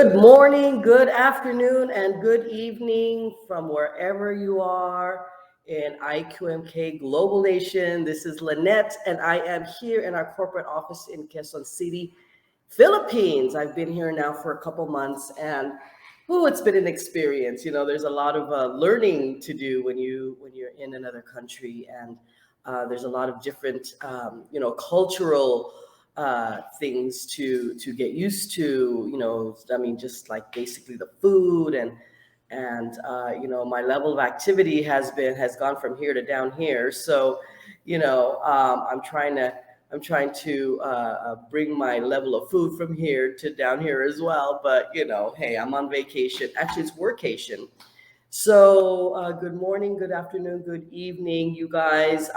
Good morning, good afternoon, and good evening from wherever you are in IQMK Global Nation. This is Lynette, and I am here in our corporate office in Quezon City, Philippines. I've been here now for a couple months, and it's been an experience. There's a lot of learning to do when you're in another country, and there's a lot of different cultural things to get used to. I mean, just like basically the food and my level of activity has gone from here to down here. So I'm trying to bring my level of food from here to down here as well. But hey, I'm on vacation. Actually, it's workation. So good morning, good afternoon, good evening, you guys.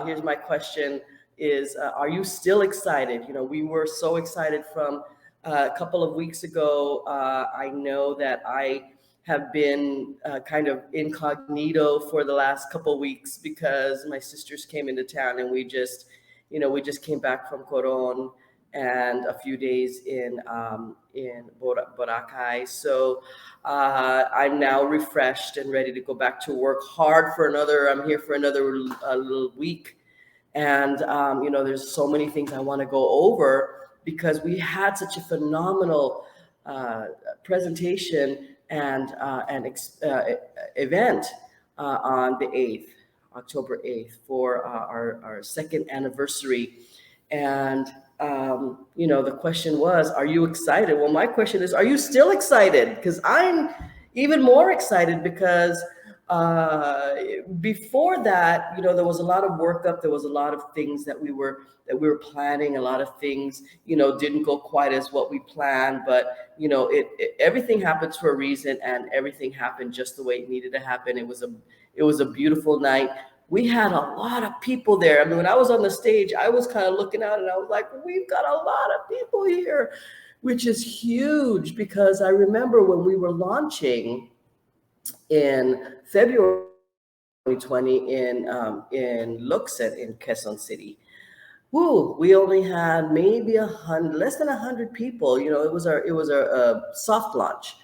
Here's my question is, are you still excited? We were so excited from a couple of weeks ago. I know that I have been kind of incognito for the last couple of weeks because my sisters came into town, and we just came back from Coron and a few days in Boracay. So I'm now refreshed and ready to go back to work hard for another. I'm here for another little week, and there's so many things I want to go over because we had such a phenomenal presentation and event on the 8th. October 8th for our second anniversary. And, the question was, are you excited? Well, my question is, are you still excited? Because I'm even more excited because before that, there was a lot of workup. There was a lot of things that we were planning. A lot of things, didn't go quite as what we planned, but everything happens for a reason, and everything happened just the way it needed to happen. It was a beautiful night. We had a lot of people there. I mean, when I was on the stage, I was kind of looking out and I was like, we've got a lot of people here, which is huge, because I remember when we were launching in February 2020 in Luxet in Quezon City. We only had maybe less than 100 people. It was our soft launch.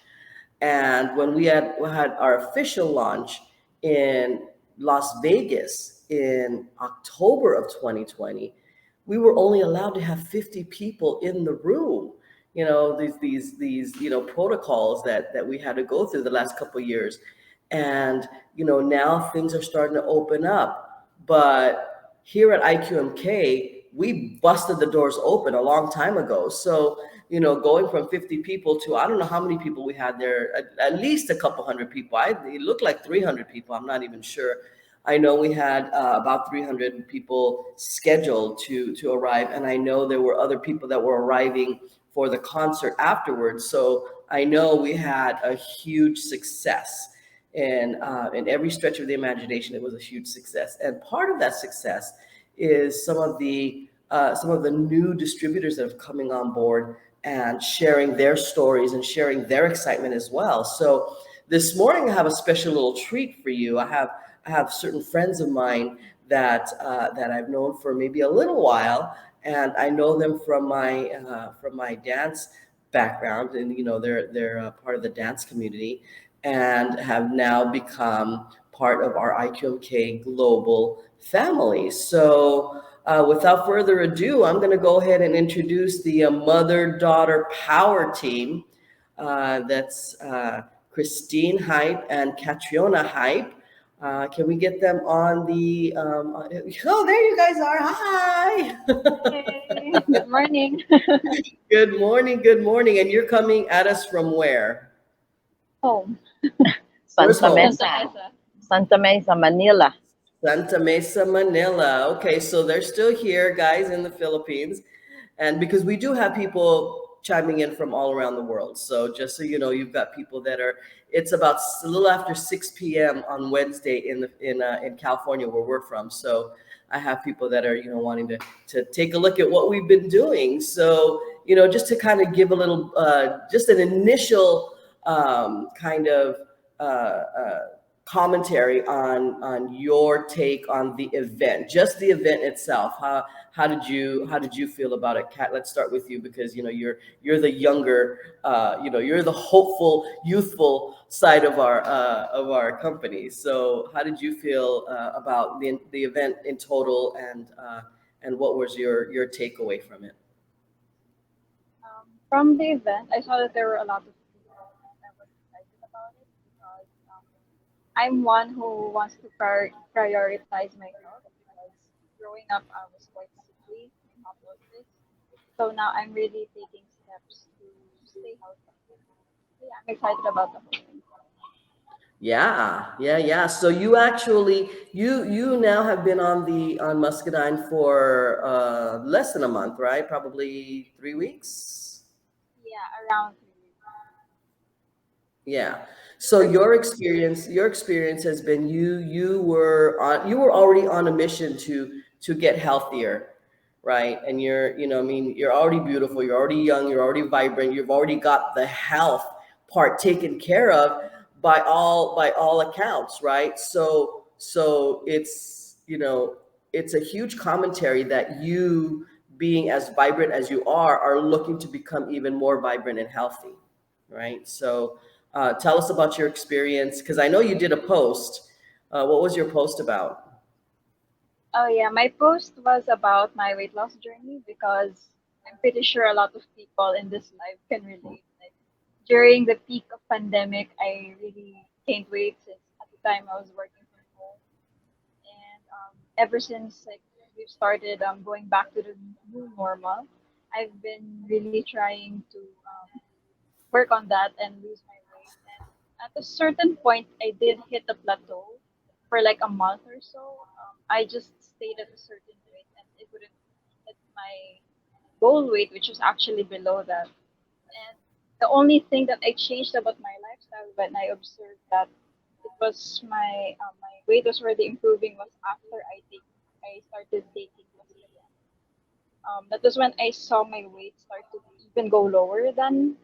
And when we had our official launch in Las Vegas in October of 2020, we were only allowed to have 50 people in the room. These protocols that we had to go through the last couple of years. And now things are starting to open up. But here at IQMK, we busted the doors open a long time ago. So going from 50 people to, I don't know how many people we had there, at least a couple hundred people. It looked like 300 people. I'm not even sure. I know we had about 300 people scheduled to arrive. And I know there were other people that were arriving for the concert afterwards. So I know we had a huge success. And in every stretch of the imagination, it was a huge success. And part of that success is some of the new distributors that are coming on board and sharing their stories and sharing their excitement as well. So this morning, I have a special little treat for you. I have certain friends of mine that I've known for maybe a little while, and I know them from my dance background, and they're part of the dance community, and have now become part of our IQMK global family. So without further ado, I'm going to go ahead and introduce the mother-daughter power team. That's Christine Hipe and Catriona Hipe. Can we get them on the... oh, there you guys are. Hi. Hey, good morning. Good morning. Good morning. And you're coming at us from where? Home. Where's Santa home? Mesa. Santa Mesa, Manila. Santa Mesa, Manila. Okay, so they're still here, guys, in the Philippines. And because we do have people chiming in from all around the world. So just so you know, you've got people that are, it's about a little after 6 p.m. on Wednesday in California, where we're from. So I have people that are, wanting to take a look at what we've been doing. So, just to kind of give a little, just an initial kind of commentary on your take on the event, just the event itself. How did you feel about it, Kat? Let's start with you because you're the younger, you're the hopeful, youthful side of our company. So how did you feel about the event in total, and what was your takeaway from it? From the event, I saw that there were a lot of people, and I was excited about it because I'm one who wants to prioritize my health because growing up I was quite sickly. My mom was sick, so now I'm really taking steps to stay healthy. So yeah, I'm excited about the whole thing. Yeah. So you actually you now have been on Muscadine for less than a month, right? Probably 3 weeks. Yeah, around 3 weeks. Yeah. So your experience has been you were already on a mission to get healthier, right? And I mean, you're already beautiful, you're already young, you're already vibrant, you've already got the health part taken care of by all accounts, right? So it's a huge commentary that you, being as vibrant as you are looking to become even more vibrant and healthy, right? So tell us about your experience because I know you did a post. What was your post about? Oh yeah, my post was about my weight loss journey because I'm pretty sure a lot of people in this life can relate. Like during the peak of pandemic, I really gained weight since at the time I was working from home, and ever since like we've started going back to the new normal, I've been really trying to work on that and lose my weight. And at a certain point, I did hit a plateau for like a month or so. I just stayed at a certain weight and it wouldn't hit my goal weight, which was actually below that. And the only thing that I changed about my lifestyle when I observed that it was my weight was already improving was after I started taking Muscatine. That was when I saw my weight start to even go lower than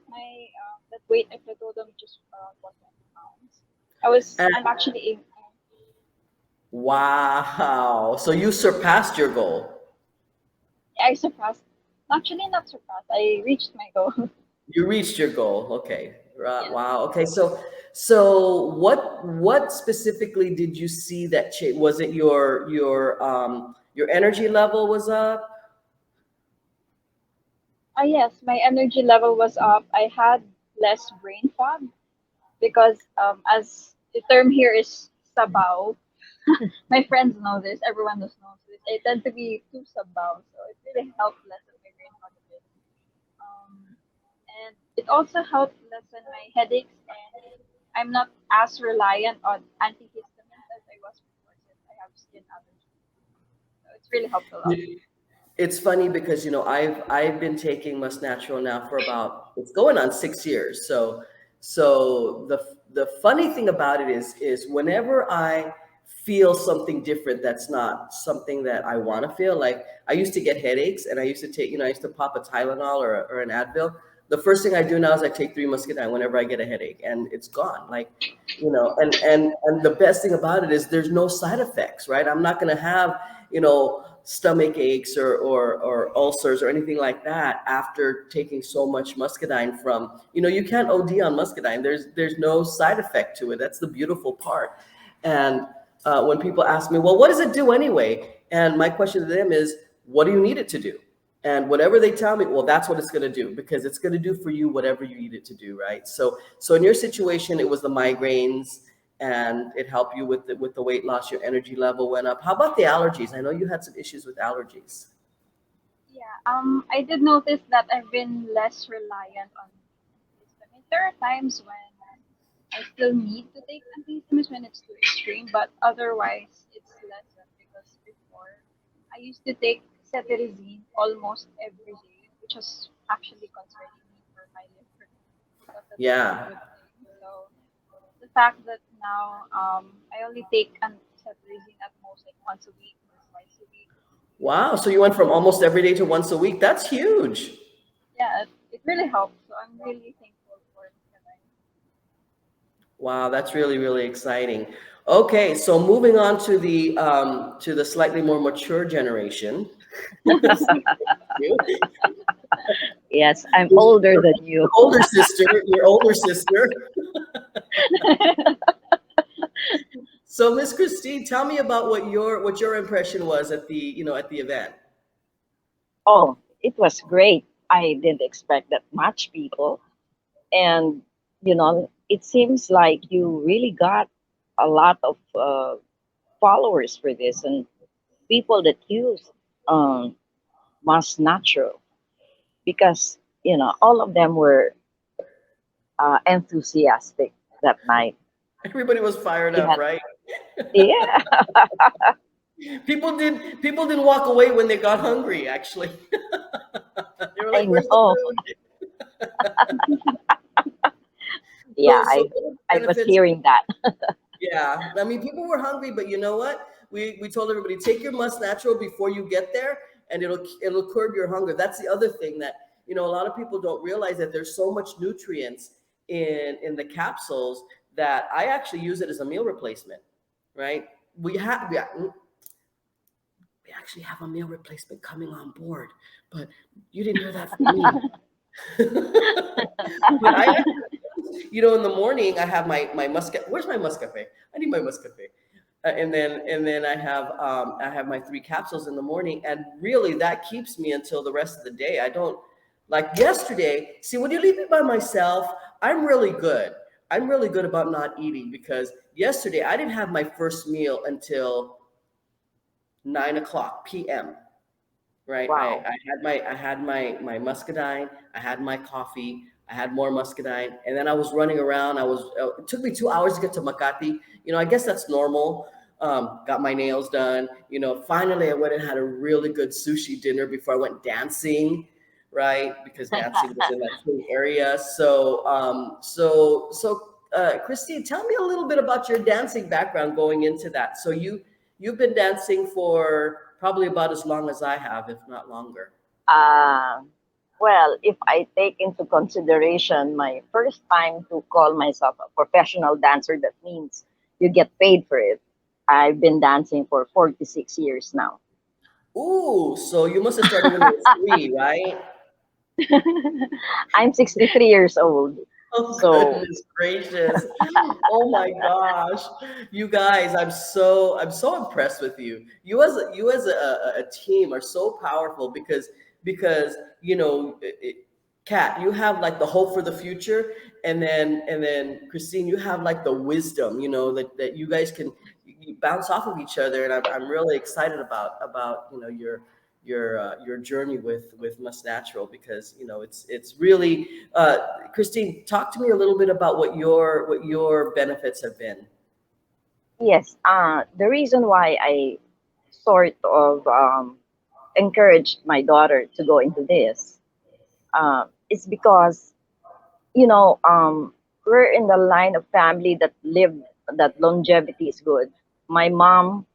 my that weight I plateaued on just around 120 pounds. And I'm actually wow, so you surpassed your goal. I surpassed, actually not surpassed, I reached my goal. You reached your goal. Okay. Right. Yes. Wow. Okay. So what specifically did you see that change? Was it your energy level was up? Yes, my energy level was up. I had less brain fog because as the term here is sabaw. My friends know this, everyone knows this. I tend to be too sabaw, so it really helped lessen my brain fog a bit. Um, and it also helped lessen my headaches, and I'm not as reliant on antihistamines as I was before since I have skin allergies. So it's really helped a lot. It's funny because I've been taking Musnatural now for about it's going on 6 years. So the funny thing about it is whenever I feel something different that's not something that I want to feel, like I used to get headaches and I used to take I used to pop a Tylenol or an Advil. The first thing I do now is I take 3 Muscadine whenever I get a headache and it's gone. Like and the best thing about it is there's no side effects, right? I'm not going to have stomach aches or ulcers or anything like that after taking so much Muscadine from you can't OD on Muscadine. There's no side effect to it. That's the beautiful part. And when people ask me, well, what does it do anyway? And my question to them is, what do you need it to do? And whatever they tell me, well, that's what it's going to do because it's going to do for you whatever you need it to do, right? So in your situation, it was the migraines and it helped you with the weight loss. Your energy level went up. How about the allergies? I know you had some issues with allergies. Yeah, I did notice that I've been less reliant on antihistamines. There are times when I still need to take antihistamines when it's too extreme, but otherwise it's lessened because before I used to take cetirizine almost every day, which was actually concerning me for my liver. I thought that's not a Yeah. good thing. So the fact that now I only take cetirizine at most like once a week or twice a week, Wow. So you went from almost every day to once a week. That's huge. yeah, it really helps. So I'm really thankful for Muscatine. Wow, that's really, really exciting. Okay, so moving on to the slightly more mature generation. You. Yes, I'm older than you. Your older sister, your older sister. So, Miss Christine, tell me about what your impression was at the at the event. Oh, it was great. I didn't expect that much people. And, it seems like you really got a lot of followers for this and people that use um, Musnatural because, all of them were enthusiastic that night. Everybody was fired We up, had, right? yeah, People didn't walk away when they got hungry. Actually, they were I like, "Where's the know. food?" Yeah, So I, what are the I was benefits? hearing that. Yeah, I mean, people were hungry, but you know what? We told everybody take your must natural before you get there, and it'll curb your hunger. That's the other thing that a lot of people don't realize that there's so much nutrients in the capsules that I actually use it as a meal replacement. Right? We actually have a meal replacement coming on board, but you didn't hear that from me. But in the morning I have my muscat. Where's my muscafe? I need my muscafe. And then I have my three capsules in the morning, and really that keeps me until the rest of the day. I don't like yesterday. See, when you leave me by myself, I'm really good. I'm really good about not eating because yesterday I didn't have my first meal until 9 o'clock p.m. Right. Wow. I had my muscadine. I had my coffee. I had more muscadine, and then I was running around. It took me 2 hours to get to Makati. I guess that's normal. Got my nails done. Finally I went and had a really good sushi dinner before I went dancing. Right, because dancing was in that same area. So Christine, tell me a little bit about your dancing background going into that. So you've been dancing for probably about as long as I have, if not longer. Uh, well, if I take into consideration my first time to call myself a professional dancer, that means you get paid for it. I've been dancing for 46 years now. Ooh, so you must have started when you were three, right? I'm 63 years old. Oh So, goodness gracious. Oh my gosh. You guys, I'm so impressed with you. You as a team are so powerful because Kat, you have like the hope for the future, and then Christine, you have like the wisdom, that you guys can you bounce off of each other, and I'm really excited about your journey with Must Natural because it's really Christine, talk to me a little bit about what your benefits have been. yes, the reason why I sort of encouraged my daughter to go into this is because, you know, um, we're in the line of family that longevity is good. My mom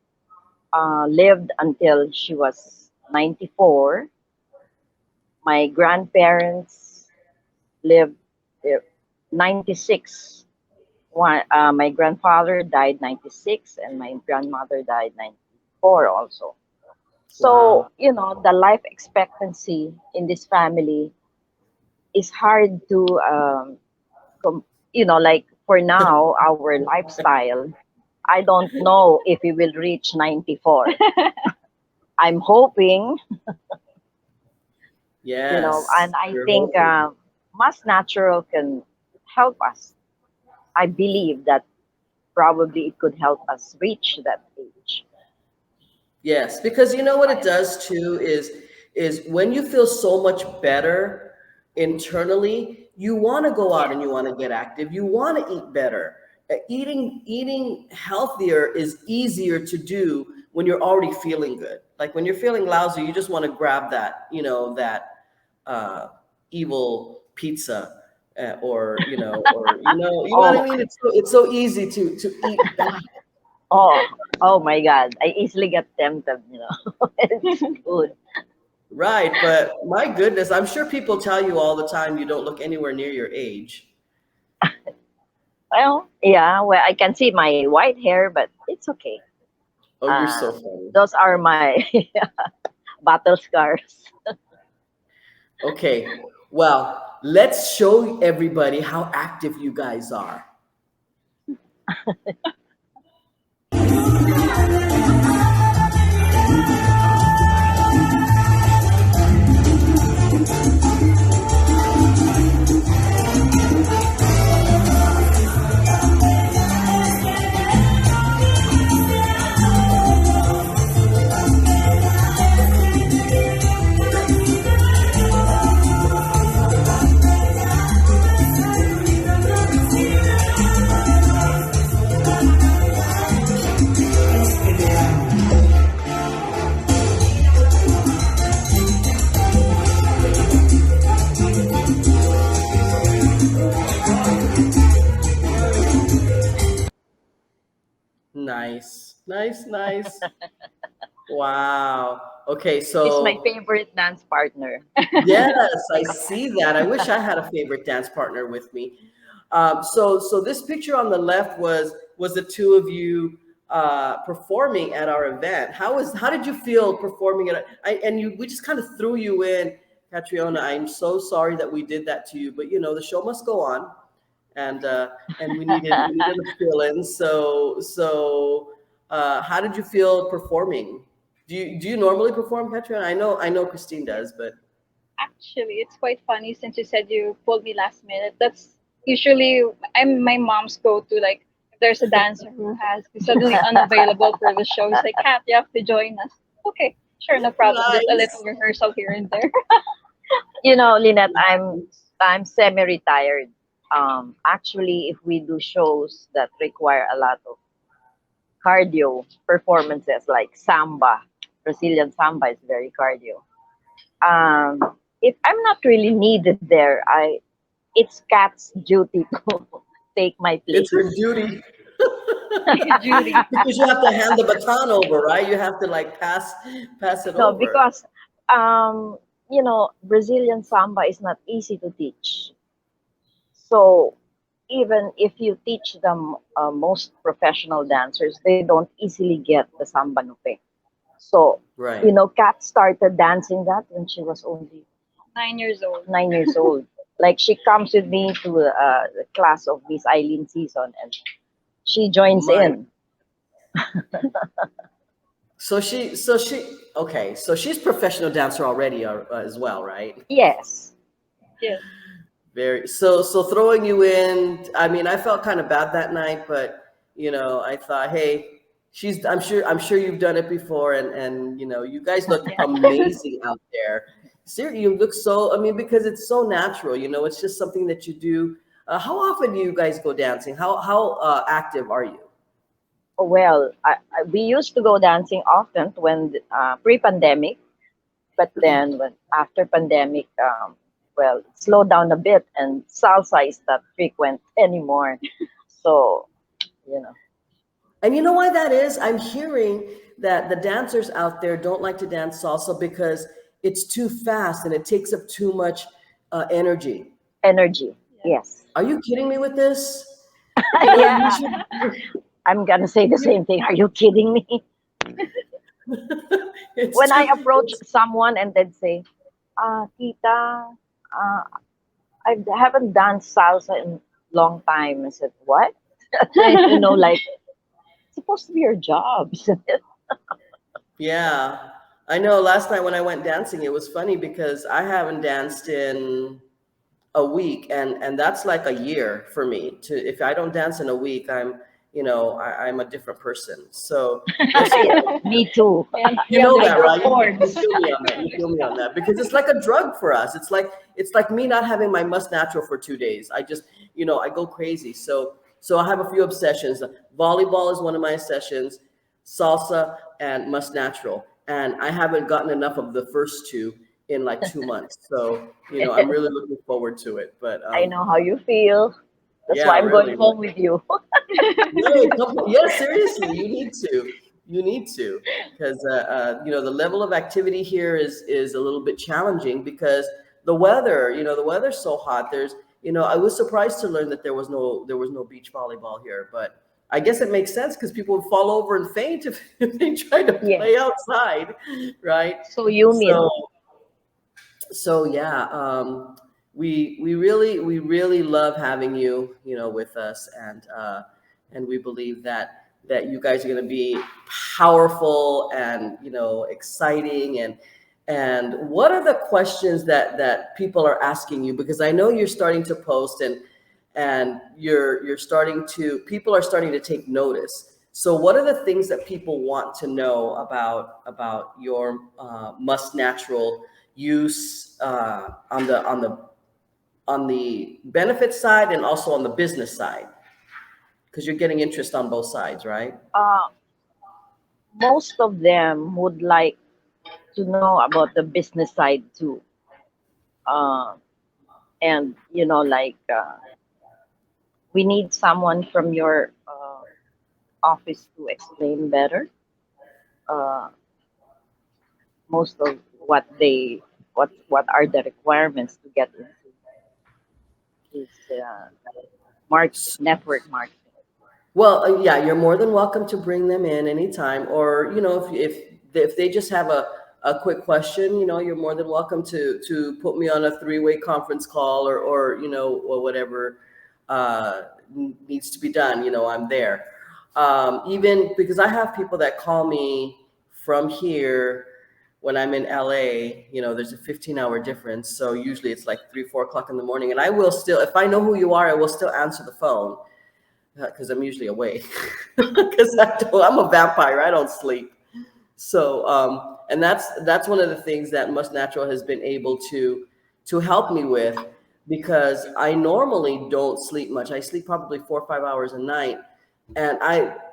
lived until she was 94. My grandparents lived uh, 96. My grandfather died 96, and my grandmother died 94 also. So, Wow. the life expectancy in this family is hard to, com- like for now, our lifestyle, I don't know if we will reach 94. I'm hoping, Yes, and I we're think hoping. Mass Natural can help us. I believe that probably it could help us reach that age. Yes, because you know what it does too is when you feel so much better internally, you want to go out and you Yes. want to get active. You want to eat better. Eating healthier is easier to do when you're already feeling good. Like when you're feeling lousy, you just want to grab that uh, evil pizza, or what I Oh, mean. It's so easy to eat bad. oh, oh my God. I easily get tempted. It's good. Right, but my goodness, I'm sure people tell you all the time you don't look anywhere near your age. Well, yeah, well, I can see my white hair, but it's okay. Oh, you're Uh, so funny. those are my battle scars. Okay, well, let's show everybody how active you guys are. Nice, nice, nice. Wow. Okay, She's my so favorite dance partner. yes, I see that. I wish I had a favorite dance partner with me. So this picture on the left was the two of you performing at our event. How did you feel performing at? And we just kind of threw you in, Catriona. I'm so sorry that we did that to you, but the show must go on, and we needed a fill in. So how did you feel performing? Do you normally perform, Catriona? I know Christine does, but Actually, it's quite funny since you said you pulled me last minute. That's usually I'm my mom's go-to. Like, if there's a dancer who has is suddenly unavailable for the show, it's like, Kat, you have to join us. Okay, sure, no problem. Just a little nice. rehearsal here and there. Lynette, I'm semi-retired. Actually, if we do shows that require a lot of cardio performances like samba, Brazilian samba is very cardio. If I'm not really needed there, I it's Cat's duty to take my It's her place. duty Judy. because you have to hand the baton over, right? You have to like pass it No, over. because Brazilian samba is not easy to teach. So even if you teach them most professional dancers, they don't easily get the samba nupe. So, Right. Kat started dancing that when she was only 9 years old. 9 years old. Like she comes with me to the class of Miss Eileen season, and she joins My in. okay, so she's professional dancer already as well, right? Yes. Yes. Very so throwing you in. I mean, I felt kind of bad that night, but I thought, hey, I'm sure you've done it before, and you guys look Yeah. amazing out there. Seriously, you look so. I mean, because it's so natural. It's just something that you do. How often do you guys go dancing? How active are you? Well, we used to go dancing often when pre-pandemic, but then when after pandemic, well, it slowed down a bit, and salsa is not frequent anymore. So, you know, And you know why that is? I'm hearing that the dancers out there don't like to dance salsa because it's too fast and it takes up too much energy. energy. Yeah. Yes. Are you kidding me with this? You Yeah, should. I'm gonna say the You, same thing. Are you kidding me? it's When I too. approach someone and then say, Tita, uh, I haven't done salsa in long time. I said, what? Like, it's supposed to be your job, isn't it? Yeah, I know. Last night when I went dancing, it was funny because I haven't danced in a week, and that's like a year for me. To If I don't dance in a week, I'm a different person. So yesterday. Yeah, me too. And You we have know like that, right? You reports. feel me on that. You feel me on that because it's like a drug for us. It's like me not having my Musnatural for 2 days. I go crazy. So I have a few obsessions. Volleyball is one of my obsessions, salsa and Musnatural, and I haven't gotten enough of the first two in like 2 months. So I'm really looking forward to it. But I know how you feel. That's yeah, why I'm going really. home with you. No, yeah, seriously, you need to. You need to, because the level of activity here is a little bit challenging because the weather's so hot. I was surprised to learn that there was no beach volleyball here, but I guess it makes sense because people would fall over and faint if, if they try to play Yes. outside, right? So humid. So so yeah, we really love having you, with us, and we believe that you guys are going to be powerful and exciting. And what are the questions that people are asking you? Because I know you're starting to post, and you're starting to people are starting to take notice. So what are the things that people want to know about your Must Natural use, on the benefit side and also on the business side? Because you're getting interest on both sides, right? Uh, Most of them would like to know about the business side too. Uh, and we need someone from your office to explain better uh, most of what are the requirements to get into this network marketing. Well, yeah, you're more than welcome to bring them in anytime, or if they just have a quick question, you're more than welcome to put me on a three-way conference call, or whatever uh, needs to be done. I'm there. Even because I have people that call me from here when I'm in LA. There's a 15-hour difference, so usually it's like 3, 4 o'clock in the morning, and I will still, if I know who you are, I will still answer the phone because I'm usually awake. Because I'm a vampire. I don't sleep. So, and that's one of the things that Must Natural has been able to help me with, because I normally don't sleep much. I sleep probably 4 or 5 hours a night, and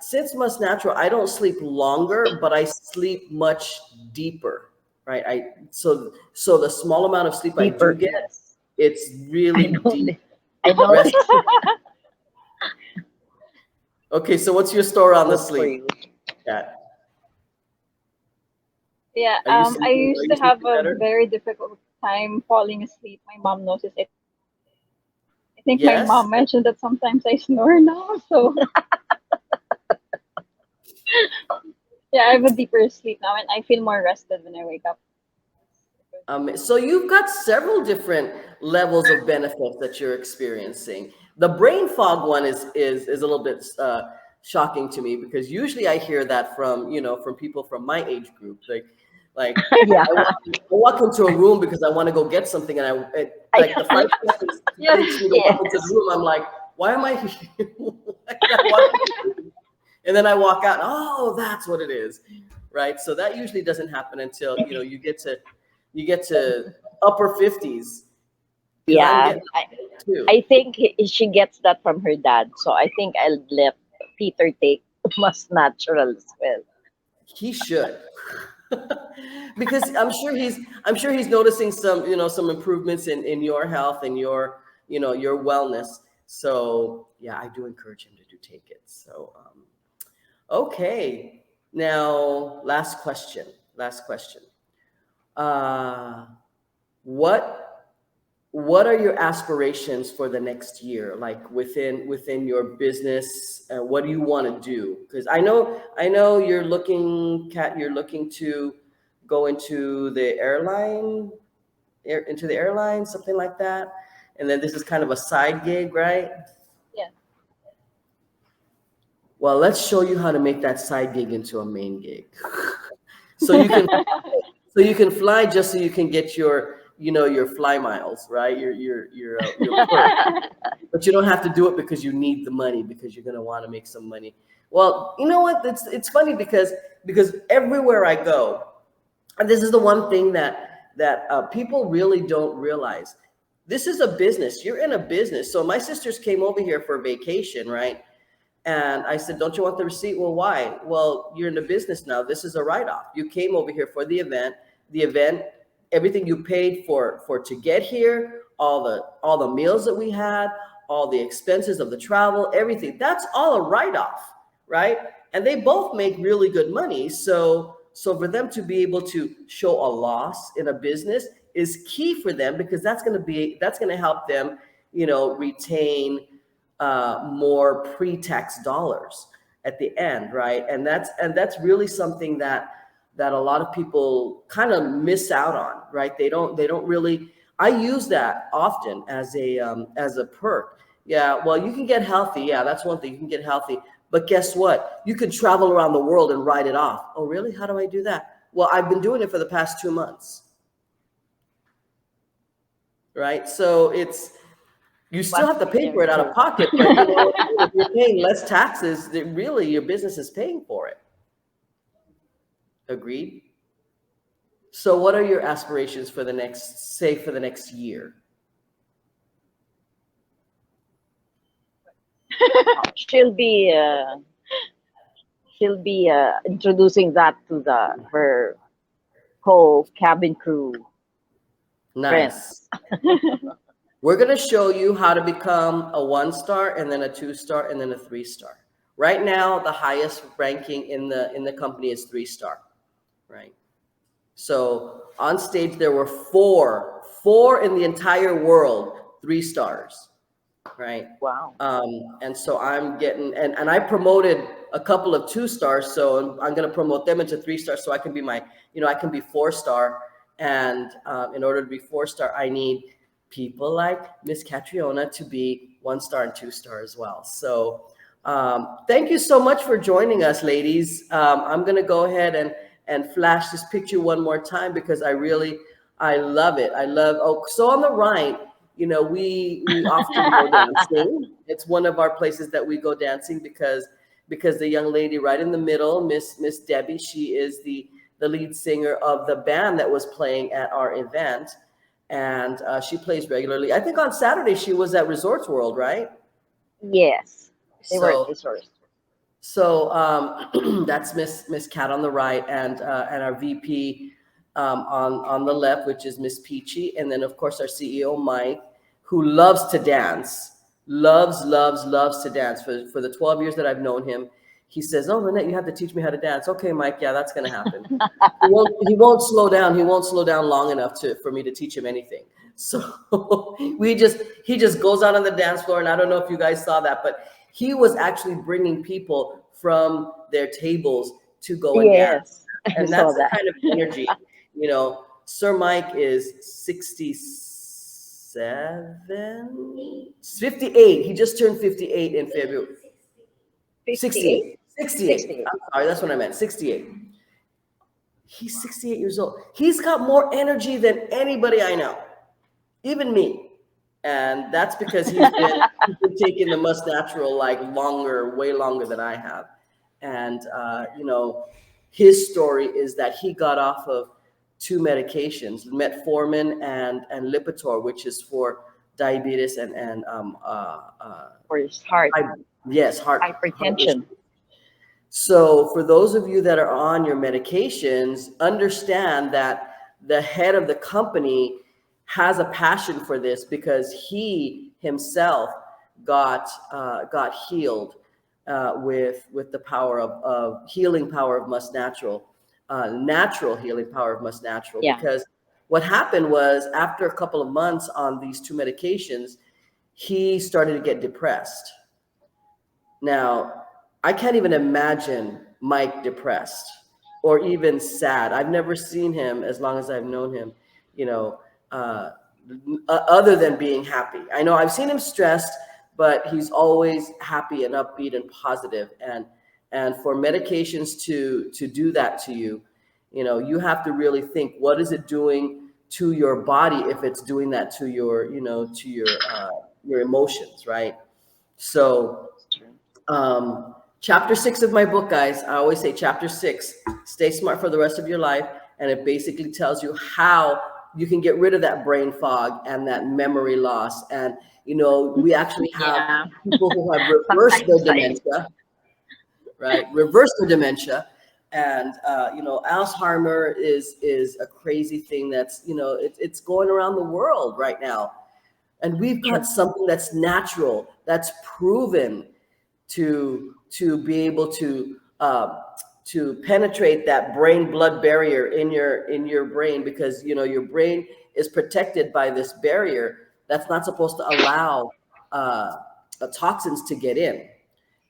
since Must Natural, I don't sleep longer, but I sleep much deeper. Right. So the small amount of sleep I do Deeper, get, yes. it's I really know deep this. I know rest. this. Okay, so what's your story on the Good for sleep, you. Kat? Yeah, Are you I sleeping? Are used you to have sleeping a better? very difficult time falling asleep. My mom noticed it. I think my Yes. mom mentioned that sometimes I snore now. So yeah, I have a deeper sleep now, and I feel more rested when I wake up. So you've got several different levels of benefits that you're experiencing. The brain fog one is a little bit shocking to me, because usually I hear that from people from my age group. Like Yeah, I walk into a room because I want to go get something, and I like the 5 seconds it Yeah, takes me to walk into the yes. room, I'm like, why am I here? I walk into the room, and then I walk out. Oh, that's what it is, right? So that usually doesn't happen until you get to upper 50s, because I'm Yeah. getting it too. I think she gets that from her dad. So I think I'll let Peter take Must Natural as well. He should. Because I'm sure he's noticing some improvements in your health and your wellness. So yeah, I do encourage him to do take it. So okay. Now, last question. uh what what are your aspirations for the next year, like within your business? What do you want to do? Because I know you're looking to go into the airline, something like that, and then this is kind of a side gig, right? yeah. Well, let's show you how to make that side gig into a main gig. so you can so you can fly, just so you can get your fly miles, right? Your perk. But you don't have to do it because you need the money, because you're going to want to make some money. Well, you know what? It's funny, because everywhere I go, and this is the one thing that people really don't realize. This is a business. You're in a business. So my sisters came over here for vacation, right? And I said, "Don't you want the receipt?" "Well, why?" "Well, you're in the business now. This is a write-off. You came over here for the event. The event, everything you paid for to get here, all the meals that we had, all the expenses of the travel, everything. That's all a write-off, right?" And they both make really good money. So for them to be able to show a loss in a business is key for them, because that's going to help them, retain more pre-tax dollars at the end, right? And that's really something that a lot of people kind of miss out on, right? They don't really. I use that often as a perk. Yeah, well, you can get healthy. Yeah, that's one thing. You can get healthy. But guess what? You can travel around the world and write it off. Oh, really? How do I do that? Well, I've been doing it for the past 2 months, right? So you still One have to pay year for it out of too. pocket, but if you're paying less taxes, then really your business is paying for it. Agreed? So what are your aspirations for the next year? she'll be uh, she'll be introducing that to the her co-cabin crew friends. Nice. We're going to show you how to become a 1 star and then a 2 star and then a 3 star. Right now, the highest ranking in the company is 3 star, right? So on stage, there were four in the entire world, 3 stars, right? Wow. And so I'm getting, and I promoted a couple of 2 stars. So I'm going to promote them into 3 stars. So I can be I can be 4 star. And in order to be 4 star, I need people like Miss Catriona to be 1 star and 2 star as well. So thank you so much for joining us, ladies. I'm going to go ahead and flash this picture one more time because I love it. So on the right, we often go dancing. It's one of our places that we go dancing because the young lady right in the middle, Miss Debbie, she is the lead singer of the band that was playing at our event, and she plays regularly. I think on Saturday she was at Resorts World, right? Yes, they were at So resource. that's Miss Cat on the right, and our VP on the left, which is Miss Peachy, and then of course our CEO Mike, who loves to dance, loves to dance. For the 12 years that I've known him, he says, "Oh, Lynette, you have to teach me how to dance." Okay, Mike, yeah, that's going to happen. He won't slow down. He won't slow down long enough for me to teach him anything. So he just goes out on the dance floor, and I don't know if you guys saw that, but he was actually bringing people from their tables to go and dance. Yes, I And saw that's the that. kind of energy, Sir Mike is 67, 58. He just turned 58 in February. 58, 68. 68. 68. I'm sorry, that's what I meant. 68. He's 68 years old. He's got more energy than anybody I know, even me. And that's because he's been taking the Musnatural like way longer than I have. And his story is that he got off of 2 medications, metformin and Lipitor, which is for diabetes and For his heart, yes, heart issues. hypertension. So for those of you that are on your medications, understand that the head of the company has a passion for this because he himself got healed with the power of healing power of Musnatural, natural healing power of Musnatural. Yeah. Because what happened was after a couple of months on these 2 medications, he started to get depressed. Now, I can't even imagine Mike depressed or even sad. I've never seen him as long as I've known him, uh, other than being happy. I know I've seen him stressed, but he's always happy and upbeat and positive. And for medications to do that to you, you have to really think, what is it doing to your body if it's doing that to your, your emotions, right? So chapter 6 of my book, guys, I always say chapter 6, stay smart for the rest of your life. And it basically tells you how you can get rid of that brain fog and that memory loss. And, we actually have people who have reversed their dementia, right? Reverse their dementia. And, Alzheimer is a crazy thing that's, it's going around the world right now. And we've got something that's natural, that's proven to be able to penetrate that brain blood barrier in your brain, because your brain is protected by this barrier that's not supposed to allow toxins to get in.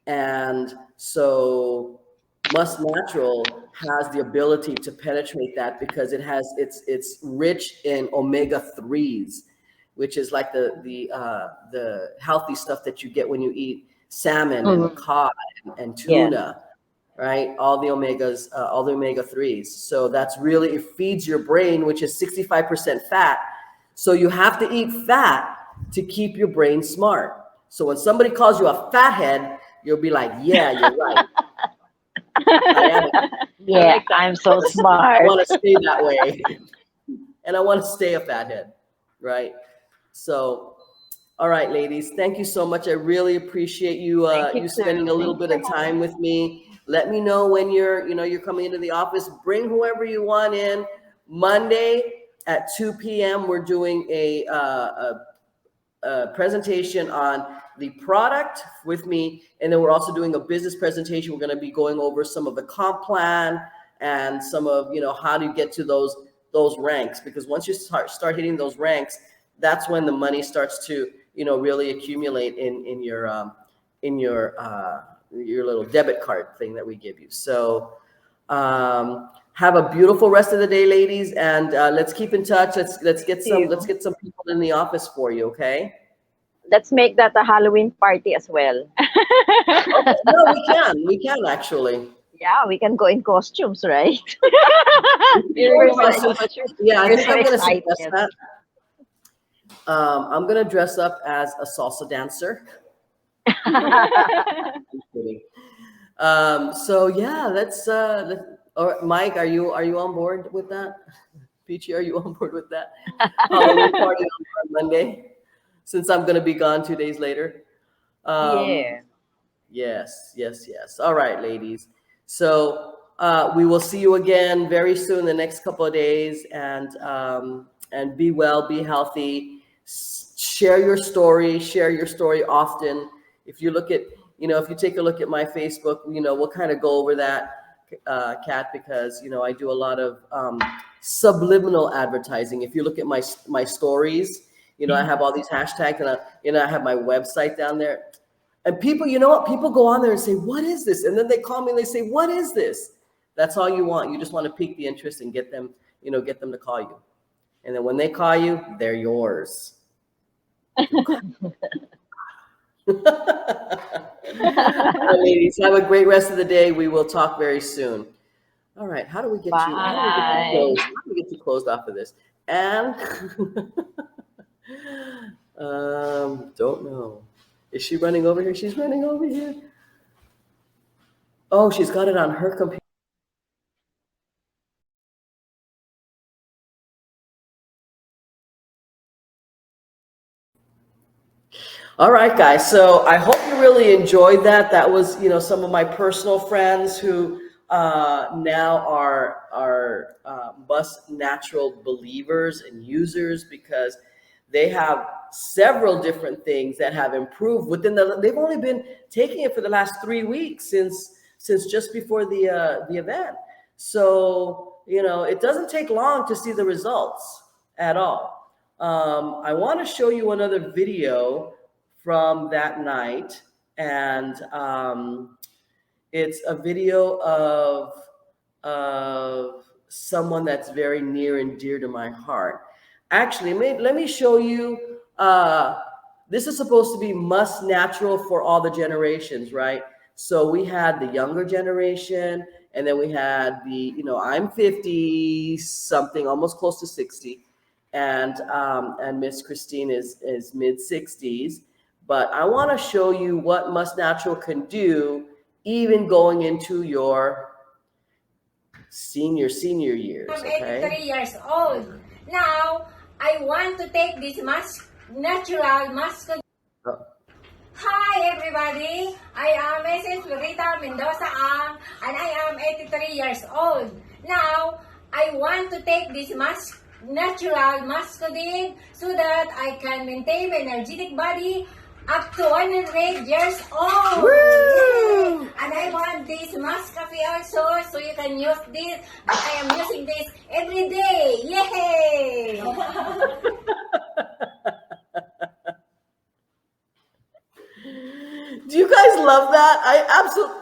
And so Musnatural has the ability to penetrate that because it's rich in omega 3s, which is like the healthy stuff that you get when you eat salmon and Mhm. cod and Yes. tuna, right? All the omega 3s. So that's really, it feeds your brain, which is 65% fat. So you have to eat fat to keep your brain smart. So when somebody calls you a fathead, you'll be like, yeah, you're right. I am. I Yeah, like that. I'm so I smart. want to stay that way. And I want to stay a fathead, right? So, all right, ladies, thank you so much. I really appreciate you Thank you you too. spending a little Thank you bit for of having time me. with me. Let me know when you're coming into the office. Bring whoever you want in. Monday at 2 p.m. We're doing a presentation on the product with me, and then we're also doing a business presentation. We're going to be going over some of the comp plan and some of how do you get to those ranks, because once you start hitting those ranks, that's when the money starts to really accumulate in your little debit card thing that we give you. So have a beautiful rest of the day, ladies, and let's keep in touch. Let's You get some let's too. get some people in the office for you, okay? Let's make that a Halloween party as well. Okay, no, we can actually. Yeah, we can go in costumes, right? We can You're go in We're gonna so be costumes. what's your Yeah, I we're think so I'm gonna suggest excited. that. I'm gonna dress up as a salsa dancer. I'm kidding. So yeah, or Mike, are you on board with that? Peachy, are you on board with that? Halloween party on Monday, since I'm gonna be gone 2 days later. Um, Yeah. Yes, yes, yes. All right, ladies. So we will see you again very soon, the next couple of days, and be well, be healthy. Share your story. Share your story often. If you look at, if you take a look at my Facebook, we'll kind of go over that, Kat, because I do a lot of subliminal advertising. If you look at my stories, I have all these hashtags, and I have my website down there. And people, you know what? People go on there and say, "What is this?" And then they call me and they say, "What is this?" That's all you want. You just want to pique the interest and get them to call you. And then when they call you, they're yours. All right, ladies, have a great rest of the day. We will talk very soon. All right, how do we get you? How do we get you Bye. Bye. closed? How do we get you closed off of this? And don't know. Is she running over here? She's running over here. Oh, she's got it on her computer. All right, guys. So I hope you really enjoyed that. That was, some of my personal friends who now are Musnatural believers and users, because they have several different things that have improved within They've only been taking it for the last 3 weeks since just before the event. So it doesn't take long to see the results at all. I want to show you another video from that night, and it's a video of someone that's very near and dear to my heart. Actually, let me show you. This is supposed to be Musnatural for all the generations, right? So we had the younger generation, and then we had I'm 50 something, almost close to 60, and Miss Christine is mid 60s. But I want to show you what Musnatural can do, even going into your senior years. I'm Okay. 83 years old. Now, I want to take this natural masculine. Oh, Hi, everybody. I am Mrs. Lorita Mendoza Ang, and I am 83 years old. Now, I want to take this natural masculine so that I can maintain my energetic body up to 100 years old. woo! And I want this Mascafe also, so you can use this. And I am using this every day. Yay! Do you guys love that? I absolutely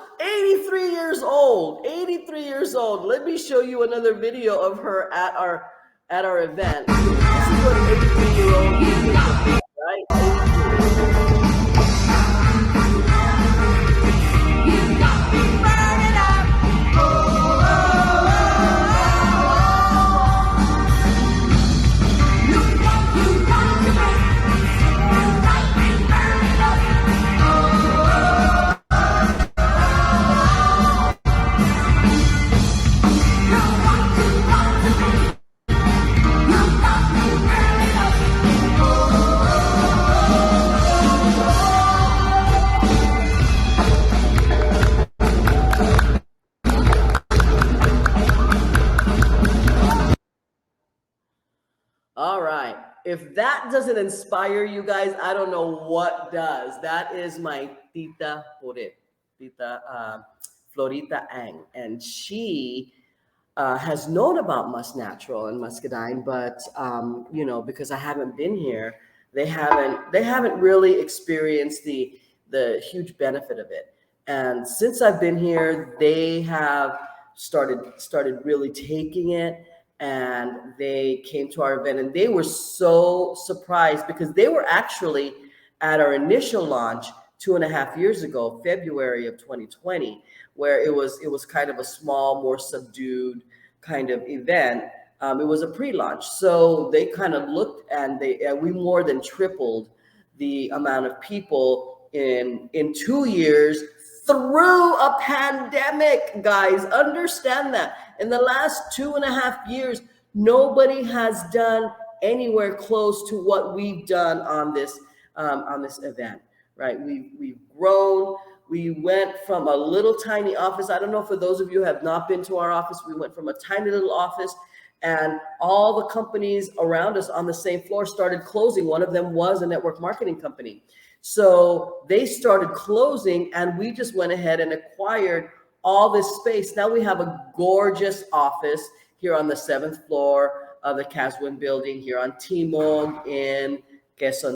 83 years old. 83 years old. Let me show you another video of her at our event. This is what an 83-year-old is, right? All right. If that doesn't inspire you guys, I don't know what does. That is my Tita Poret, Tita Florita Ang. And she has known about Musnatural and Muscadine, but because I haven't been here, they haven't really experienced the huge benefit of it. And since I've been here, they have started really taking it, and they came to our event and they were so surprised because they were actually at our initial launch 2.5 years ago, February of 2020, where it was kind of a small, more subdued kind of event. It was a pre-launch, so they kind of looked, and we more than tripled the amount of people in 2 years through a pandemic. Guys, understand that in the last 2.5 years, nobody has done anywhere close to what we've done on this event. Right? We've grown. We went from a little tiny office. I don't know, for those of you who have not been to our office, we went from a tiny little office, and all the companies around us on the same floor started closing. One of them was a network marketing company. So they started closing, and we just went ahead and acquired all this space. Now we have a gorgeous office here on the 7th floor of the Caswin building here on Timog in Quezon